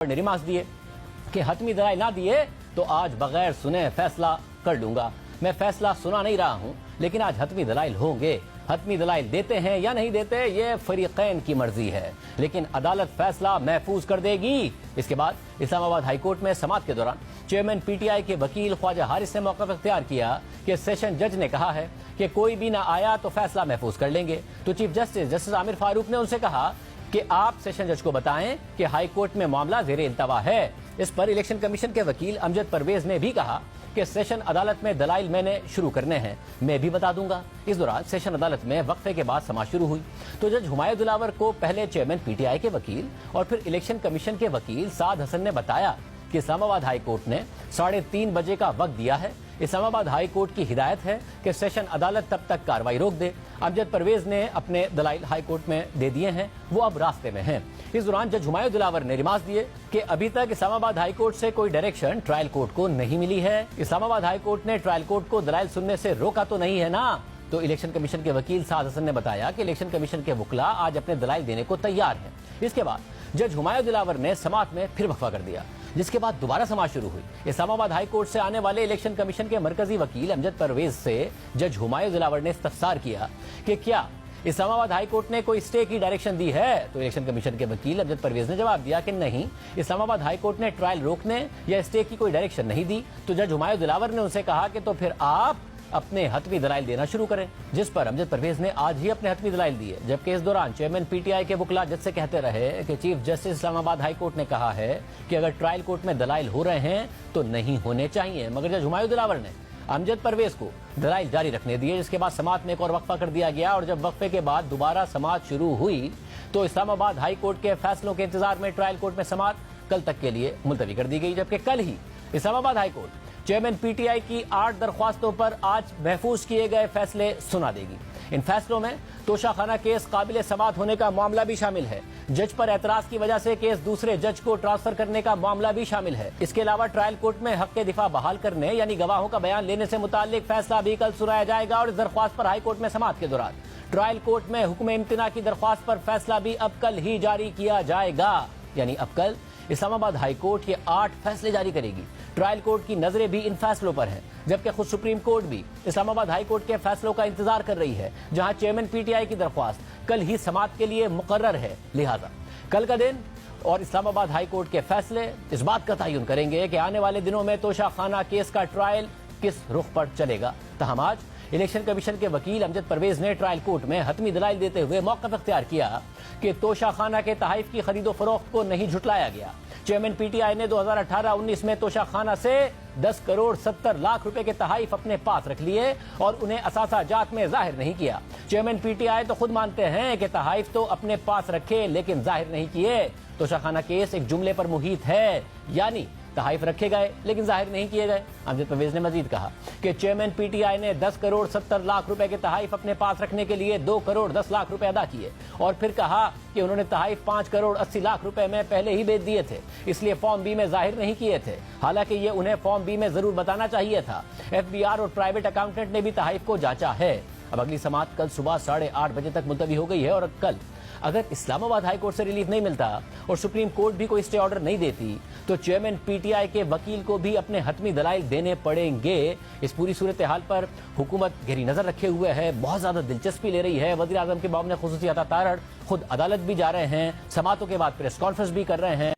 Remarks दिए कि हतमी दलाइल ना दिए तो आज बगैर सुने फैसला कर लूंगा। मैं फैसला सुना नहीं रहा हूं, लेकिन आज हतमी दलाइल होंगे। हतमी दलाइल देते हैं या नहीं देते ये फरीकैन की मर्जी है, लेकिन अदालत फैसला महफूज कर देगी। इसके बाद इस्लामाबाद हाईकोर्ट में समाअत के दौरान चेयरमैन पीटीआई के वकील ख्वाजा हारिस ने मौक़िफ़ इख्तियार किया कि सेशन जज ने कहा है कि कोई भी ना आया तो फैसला महफूज कर लेंगे। तो चीफ जस्टिस आमिर फारूक ने उनसे कहा कि आप सेशन जज को बताएं कि हाई कोर्ट में मामला ज़ेरे इल्तवा है। इस पर इलेक्शन कमीशन के वकील अमजद परवेज ने भी कहा कि सेशन अदालत में दलाइल मैंने शुरू करने हैं, मैं भी बता दूंगा। इस दौरान सेशन अदालत में वक्फे के बाद समाअत शुरू हुई तो जज हुमायूं दिलावर को पहले चेयरमैन पीटीआई के वकील और फिर इलेक्शन कमीशन के वकील साद हसन ने बताया कि इस्लामाबाद हाई कोर्ट ने 3:30 बजे का वक्त दिया है। इस्लामाबाद हाई कोर्ट की हिदायत है कि सेशन अदालत तब तक कार्रवाई रोक दे। अमजद परवेज ने अपने दलाइल हाई कोर्ट में दे दिए हैं, वो अब रास्ते में हैं। इस दौरान जज हुमायूं दिलावर ने रिमार्क्स दिए कि अभी तक इस्लामाबाद हाई कोर्ट से कोई डायरेक्शन ट्रायल कोर्ट को नहीं मिली है। इस्लामाबाद हाई कोर्ट ने ट्रायल कोर्ट को दलाइल सुनने से रोका तो नहीं है ना। तो इलेक्शन कमीशन के वकील साद हसन ने बताया कि इलेक्शन कमीशन के वकला आज अपने दलाइल देने को तैयार हैं। इसके बाद जज हुमायूं दिलावर ने समाअत में फिर वक्फा कर दिया, जिसके बाद दोबारा समाअत शुरू हुई। इस्लामाबाद हाई कोर्ट से आने वाले इलेक्शन कमीशन के मरकजी वकील अमजद परवेज से जज हुमायूं दिलावर ने इस्तफसार किया कि क्या इस्लामाबाद हाई कोर्ट ने कोई स्टे की डायरेक्शन दी है। तो इलेक्शन कमीशन के वकील अमजद परवेज ने जवाब दिया कि नहीं, इस्लामाबाद हाई कोर्ट ने ट्रायल रोकने या स्टे की कोई डायरेक्शन नहीं दी। तो जज हुमायूं दिलावर ने उनसे कहा कि तो फिर आप अपने हतमी दलाइल देना शुरू करें, जिस पर अमजद परवेज ने आज ही अपने हतमी दलाइल दिए। जबकि इस दौरान चेयरमैन पीटीआई के वकला जज से कहते रहे कि chief justice Islamabad high court ने कहा है कि अगर ट्रायल कोर्ट में दलाइल हो रहे हैं तो नहीं होने चाहिए, मगर जज हुमायूं दिलावर ने अमजद परवेज को दलाइल जारी रखने दिए। जिसके बाद समाअत में एक और वक्फा कर दिया गया और जब वक्फे के बाद दोबारा समाअत शुरू हुई तो इस्लामाबाद हाई कोर्ट के फैसलों के इंतजार में ट्रायल कोर्ट में समाअत कल तक के लिए मुलतवी कर दी गई। जबकि कल ही Islamabad high court chairman PTI की 8 दरख्वास्तों पर आज महफूज किए गए फैसले सुना देगी। इन फैसलों में तोशाखाना केस काबिल समाअत होने का मामला भी शामिल है। जज पर एतराज की वजह से केस दूसरे जज को ट्रांसफर करने का मामला भी शामिल है। इसके अलावा ट्रायल कोर्ट में हक के दिफा बहाल करने यानी गवाहों का बयान लेने से मुताल्लिक फैसला भी कल सुनाया जाएगा। और इस दरख्वास्त पर हाई कोर्ट में समाअत के दौरान ट्रायल कोर्ट में हुक्म इम्तिना की दरख्वास्त पर फैसला भी अब कल ही जारी किया जाएगा। यानी अब कल इस्लामाबाद हाई कोर्ट ये 8 फैसले जारी करेगी। ट्रायल कोर्ट की नजरें भी इन फैसलों पर हैं, जबकि खुद सुप्रीम कोर्ट भी इस्लामाबाद हाई कोर्ट के फैसलों का इंतजार कर रही है, जहां चेयरमैन पीटीआई की दरख्वास्त कल ही समाअत के लिए मुकर्रर है। लिहाजा कल का दिन और इस्लामाबाद हाई कोर्ट के फैसले इस बात का तयन करेंगे कि आने वाले दिनों में तोशाखाना केस का ट्रायल किस रुख पर चलेगा। तहम आज इलेक्शन कमीशन के वकील अमजद परवेज ने ट्रायल कोर्ट में हतमी दलाइल देते हुए मौक़िफ़ इख्तियार किया कि तोशाखाना के तहाइफ की खरीदो फरोख्त को नहीं झुटलाया गया। चेयरमैन पीटीआई ने 2018-19 में तोशाखाना से 10 करोड़ 70 लाख रुपए के तहाइफ अपने पास रख लिए और उन्हें असासा जात में जाहिर नहीं किया। चेयरमैन पीटीआई तो खुद मानते हैं कि तहाइफ तो अपने पास रखे लेकिन जाहिर नहीं किए। तोशाखाना केस एक जुमले पर मुहित है, यानी तहाइफ रखे गए लेकिन जाहिर नहीं किए गए। अमजद परवेज ने मजीद कहा कि चेयरमैन पीटीआई ने 10 करोड़ 70 लाख रुपए के तहाइफ अपने पास रखने के लिए 2 करोड़ 10 लाख रुपए अदा किए और फिर कहा कि उन्होंने तहाइफ 5 करोड़ 80 लाख रुपए में पहले ही बेच दिए थे, इसलिए फॉर्म बी में जाहिर नहीं किए थे। हालांकि ये उन्हें फॉर्म बी में जरूर बताना चाहिए था। FBR और प्राइवेट अकाउंटेंट ने भी तहाइफ को जांचा है। अब अगली समाअत कल सुबह 8:30 बजे तक मुलतवी हो गई है और कल अगर इस्लामाबाद हाई कोर्ट से रिलीफ नहीं मिलता और सुप्रीम कोर्ट भी कोई स्टे ऑर्डर नहीं देती तो चेयरमैन पीटीआई के वकील को भी अपने हतमी दलाइल देने पड़ेंगे। इस पूरी सूरत हाल पर हुकूमत गहरी नजर रखे हुए है, बहुत ज्यादा दिलचस्पी ले रही है। वज़ीर आज़म के मामले खुसूसी अता तारड़ खुद अदालत भी जा रहे हैं, समाअतों के बाद प्रेस कॉन्फ्रेंस भी कर रहे हैं।